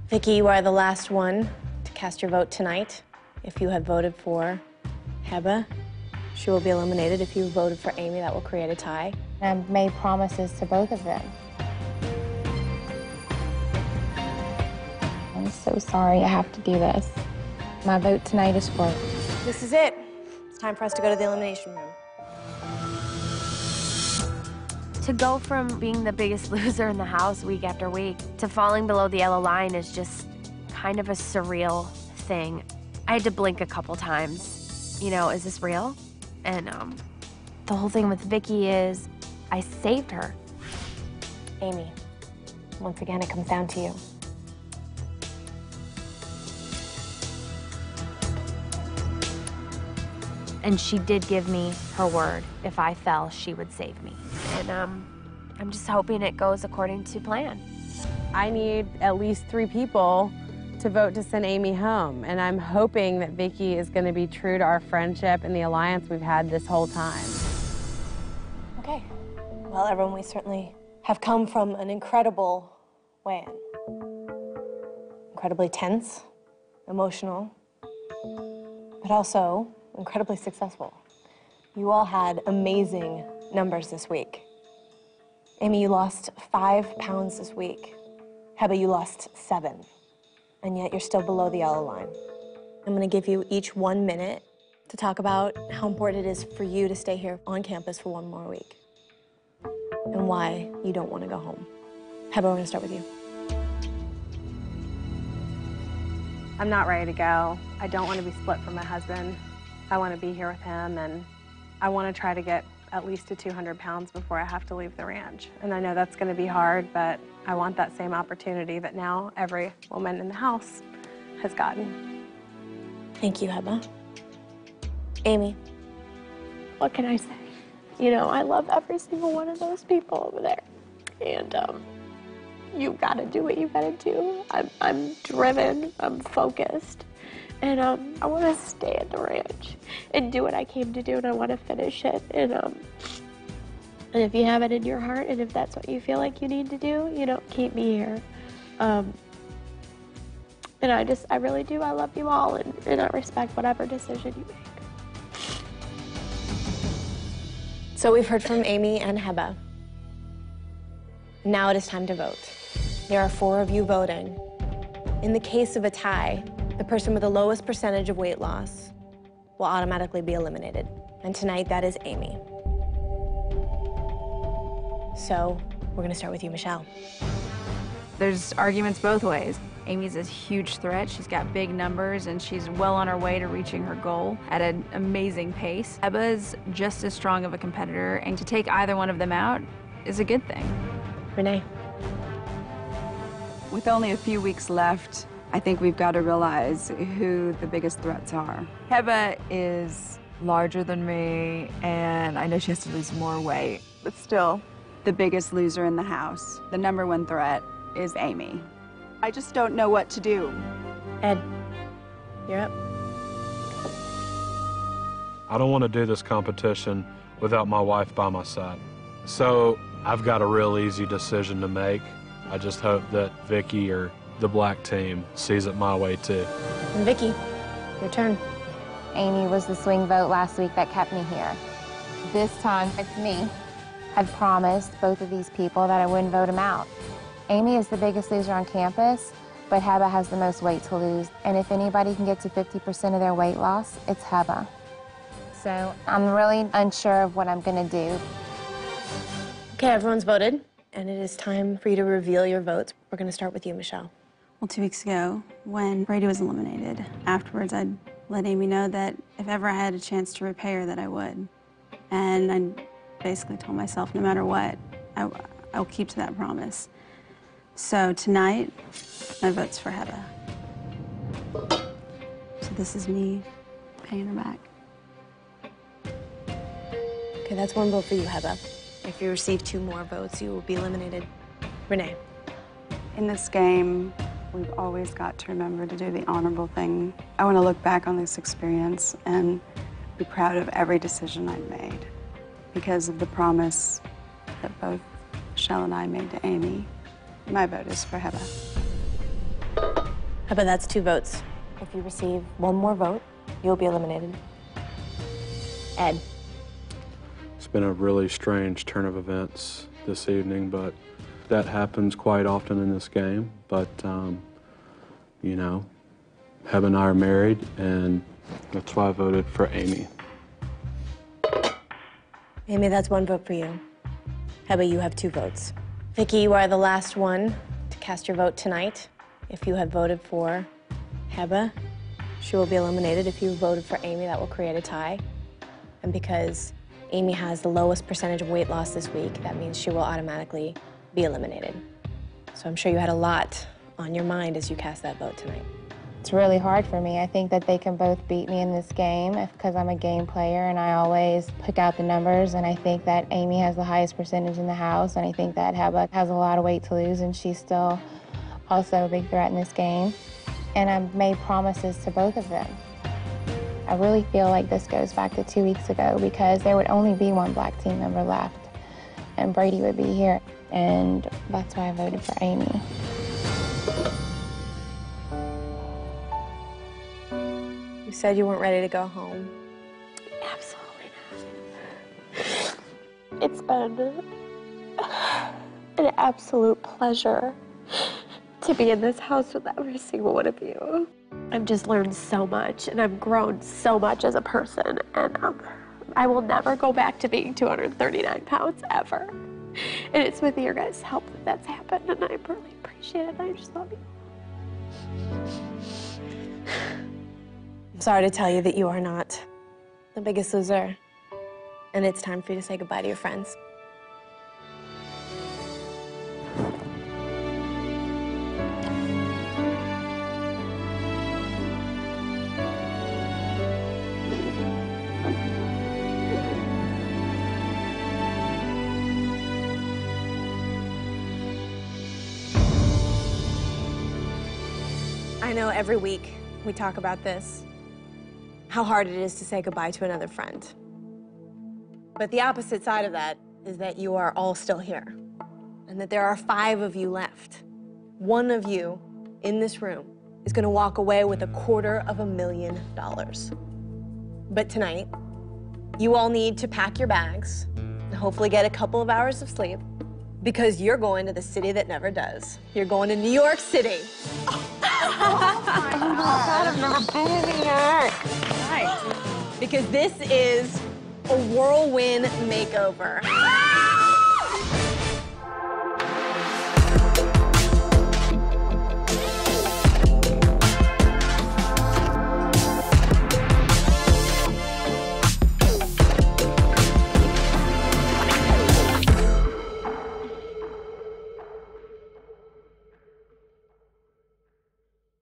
Vicky, you are the last one to cast your vote tonight. If you had voted for Heba, she will be eliminated. If you voted for Amy, that will create a tie. I've made promises to both of them. I'm so sorry I have to do this. My vote tonight is for... This is it. It's time for us to go to the elimination room. To go from being the biggest loser in the house week after week to falling below the yellow line is just kind of a surreal thing. I had to blink a couple times. You know, is this real? And the whole thing with Vicky is I saved her. Amy, once again, it comes down to you. And she did give me her word. If I fell, she would save me. And I'm just hoping it goes according to plan. I need at least 3 people to vote to send Amy home. And I'm hoping that Vicky is going to be true to our friendship and the alliance we've had this whole time. Okay. Well, everyone, we certainly have come from an incredible weigh-in. Incredibly tense, emotional, but also incredibly successful. You all had amazing numbers this week. Amy, you lost 5 pounds this week. Heba, you lost 7. And yet you're still below the yellow line. I'm gonna give you each 1 minute to talk about how important it is for you to stay here on campus for 1 more week and why you don't want to go home. Heba, we're gonna start with you. I'm not ready to go. I don't want to be split from my husband. I want to be here with him, and I want to try to get at least to 200 pounds before I have to leave the ranch. And I know that's going to be hard, but I want that same opportunity that now every woman in the house has gotten. Thank you, Heba. Amy. What can I say? You know, I love every single one of those people over there. And you gotta do what you gotta do. I'm driven, I'm focused. And I wanna stay at the ranch and do what I came to do, and I wanna finish it. And if you have it in your heart, and if that's what you feel like you need to do, you know, keep me here. And I really do, I love you all, and I respect whatever decision you make. So we've heard from Amy and Heba. Now it is time to vote. There are 4 of you voting. In the case of a tie, the person with the lowest percentage of weight loss will automatically be eliminated. And tonight, that is Amy. So we're gonna start with you, Michelle. There's arguments both ways. Amy's a huge threat. She's got big numbers, and she's well on her way to reaching her goal at an amazing pace. Heba's just as strong of a competitor, and to take either one of them out is a good thing. Renee. With only a few weeks left, I think we've got to realize who the biggest threats are. Heba is larger than me, and I know she has to lose more weight, but still, the biggest loser in the house, the #1 threat, is Amy. I just don't know what to do. Ed, you're up. I don't want to do this competition without my wife by my side. So I've got a real easy decision to make. I just hope that Vicky or the black team sees it my way too. And Vicky, your turn. Amy was the swing vote last week that kept me here. This time, it's me. I've promised both of these people that I wouldn't vote them out. Amy is the biggest loser on campus, but Heba has the most weight to lose. And if anybody can get to 50% of their weight loss, it's Heba. So I'm really unsure of what I'm gonna do. Okay, everyone's voted, and it is time for you to reveal your votes. We're gonna start with you, Michelle. Well, 2 weeks ago, when Brady was eliminated, afterwards I'd let Amy know that if ever I had a chance to repay her, that I would. And I basically told myself, no matter what, I'll keep to that promise. So tonight, my vote's for Heba. So this is me paying her back. Okay, that's 1 vote for you, Heba. If you receive 2 more votes, you will be eliminated. Renee. In this game, we've always got to remember to do the honorable thing. I want to look back on this experience and be proud of every decision I've made because of the promise that both Michelle and I made to Amy. My vote is for Heba. Heba, that's 2 votes. If you receive 1 more vote, you'll be eliminated. Ed. It's been a really strange turn of events this evening, but that happens quite often in this game. But, you know, Heba and I are married, and that's why I voted for Amy. Amy, that's 1 vote for you. Heba, you have 2 votes. Vicky, you are the last one to cast your vote tonight. If you have voted for Heba, she will be eliminated. If you voted for Amy, that will create a tie. And because Amy has the lowest percentage of weight loss this week, that means she will automatically be eliminated. So I'm sure you had a lot on your mind as you cast that vote tonight. It's really hard for me. I think that they can both beat me in this game because I'm a game player and I always pick out the numbers, and I think that Amy has the highest percentage in the house, and I think that Heba has a lot of weight to lose, and she's still also a big threat in this game. And I've made promises to both of them. I really feel like this goes back to 2 weeks ago because there would only be 1 black team member left and Brady would be here. And that's why I voted for Amy. You said you weren't ready to go home. Absolutely not. It's been an absolute pleasure to be in this house with every single one of you. I've just learned so much, and I've grown so much as a person, and I will never go back to being 239 pounds, ever. And it's with your guys' help that that's happened, and I really appreciate it. I just love you. I'm sorry to tell you that you are not the biggest loser, and it's time for you to say goodbye to your friends. I know every week we talk about this, how hard it is to say goodbye to another friend. But the opposite side of that is that you are all still here, and that there are 5 of you left. 1 of you in this room is gonna walk away with $250,000. But tonight, you all need to pack your bags and hopefully get a couple of hours of sleep, because you're going to the city that never does. You're going to New York City. I've never been in New York. Right. Because this is a whirlwind makeover.